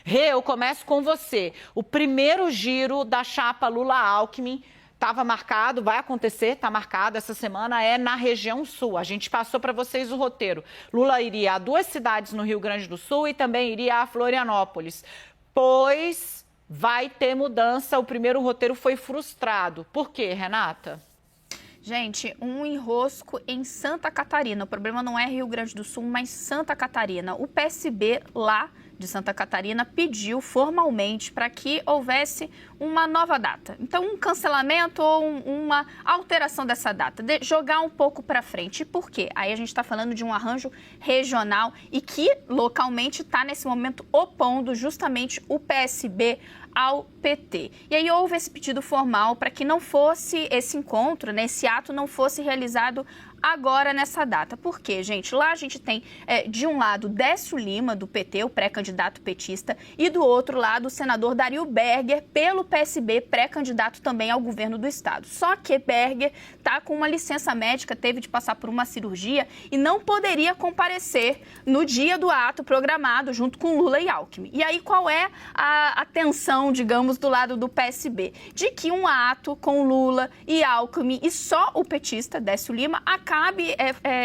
Rê, eu começo com você. O primeiro giro da chapa Lula-Alckmin estava marcado, vai acontecer, está marcado essa semana, é na região sul. A gente passou para vocês o roteiro. Lula iria a 2 cidades no Rio Grande do Sul e também iria a Florianópolis. Pois vai ter mudança, o primeiro roteiro foi frustrado. Por quê, Renata? Gente, um enrosco em Santa Catarina. O problema não é Rio Grande do Sul, mas Santa Catarina. O PSB lá de Santa Catarina pediu formalmente para que houvesse uma nova data. Então, um cancelamento ou uma alteração dessa data, jogar um pouco para frente. E por quê? Aí a gente está falando de um arranjo regional e que localmente está nesse momento opondo justamente o PSB ao PT. E aí houve esse pedido formal para que não fosse esse encontro, né, esse ato não fosse realizado agora nessa data. Por quê, gente? Lá a gente tem, de um lado, Décio Lima, do PT, o pré-candidato petista, e do outro lado, o senador Dario Berger, pelo PSB, pré-candidato também ao governo do estado. Só que Berger está com uma licença médica, teve de passar por uma cirurgia e não poderia comparecer no dia do ato programado junto com Lula e Alckmin. E aí qual é a tensão, digamos, do lado do PSB? De que um ato com Lula e Alckmin e só o petista, Décio Lima, acabe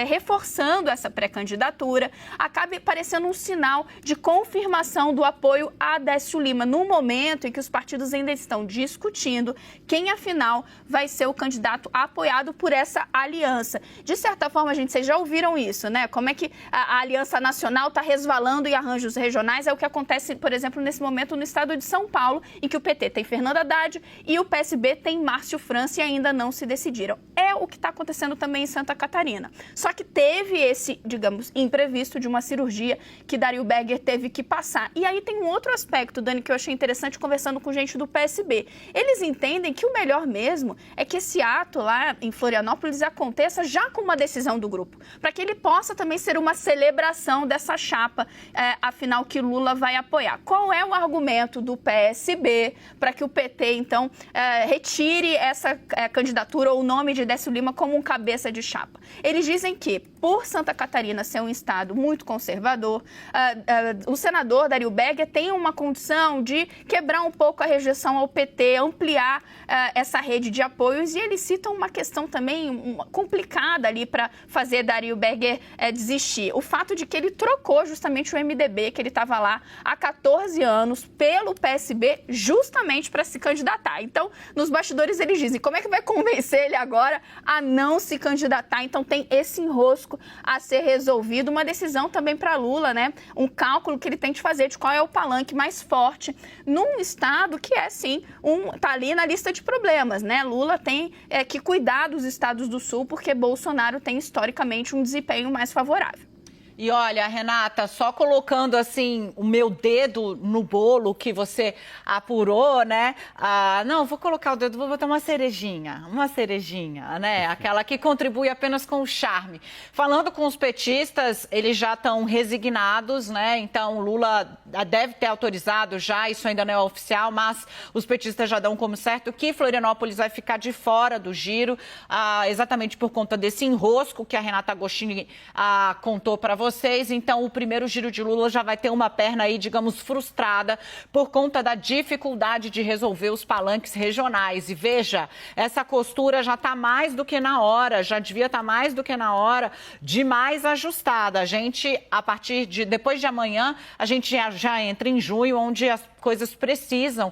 reforçando essa pré-candidatura, acabe parecendo um sinal de confirmação do apoio a Décio Lima, no momento em que os partidos ainda estão discutindo quem, afinal, vai ser o candidato apoiado por essa aliança. De certa forma, gente, vocês já ouviram isso, né? Como é que a aliança nacional está resvalando em arranjos regionais? É o que acontece, por exemplo, nesse momento no estado de São Paulo, em que o PT tem Fernando Haddad e o PSB tem Márcio França e ainda não se decidiram. É o que está acontecendo também em Santa Catarina. Só que teve esse, digamos, imprevisto de uma cirurgia que Dario Berger teve que passar. E aí tem um outro aspecto, Dani, que eu achei interessante conversando com gente do PSB. Eles entendem que o melhor mesmo é que esse ato lá em Florianópolis aconteça já com uma decisão do grupo, para que ele possa também ser uma celebração dessa chapa, afinal, que Lula vai apoiar. Qual é o argumento do PSB para que o PT, então, retire essa candidatura ou o nome de Décio Lima como um cabeça de chapa? Eles dizem que, por Santa Catarina ser um estado muito conservador, o senador Dario Berger tem uma condição de quebrar um pouco a rejeição ao PT, ampliar essa rede de apoios, e eles citam uma questão também complicada ali para fazer Dario Berger desistir. O fato de que ele trocou justamente o MDB, que ele estava lá há 14 anos, pelo PSB, justamente para se candidatar. Então, nos bastidores eles dizem, como é que vai convencer ele agora a não se candidatar? Então, tem esse enrosco a ser resolvido, uma decisão também para Lula, né? Um cálculo que ele tem de fazer de qual é o palanque mais forte num estado que é, sim, tá ali na lista de problemas, né? Lula tem que cuidar dos estados do Sul, porque Bolsonaro tem historicamente um desempenho mais favorável. E olha, Renata, só colocando assim o meu dedo no bolo que você apurou, né? Não, vou colocar o dedo, vou botar uma cerejinha, né? Aquela que contribui apenas com o charme. Falando com os petistas, eles já estão resignados, né? Então, Lula deve ter autorizado já, isso ainda não é oficial, mas os petistas já dão como certo que Florianópolis vai ficar de fora do giro, exatamente por conta desse enrosco que a Renata Agostini contou para vocês. Então, o primeiro giro de Lula já vai ter uma perna aí, digamos, frustrada por conta da dificuldade de resolver os palanques regionais. E veja, essa costura já está mais do que na hora, já devia estar mais do que na hora de mais ajustada. A gente, depois de amanhã, a gente já entra em junho, onde as coisas precisam,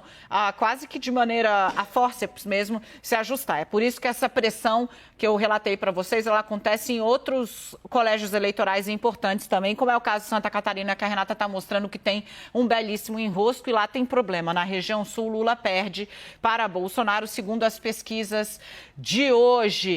quase que de maneira a fórceps mesmo, se ajustar. É por isso que essa pressão que eu relatei para vocês, ela acontece em outros colégios eleitorais importantes também, como é o caso de Santa Catarina, que a Renata está mostrando que tem um belíssimo enrosco, e lá tem problema. Na região sul, Lula perde para Bolsonaro, segundo as pesquisas de hoje.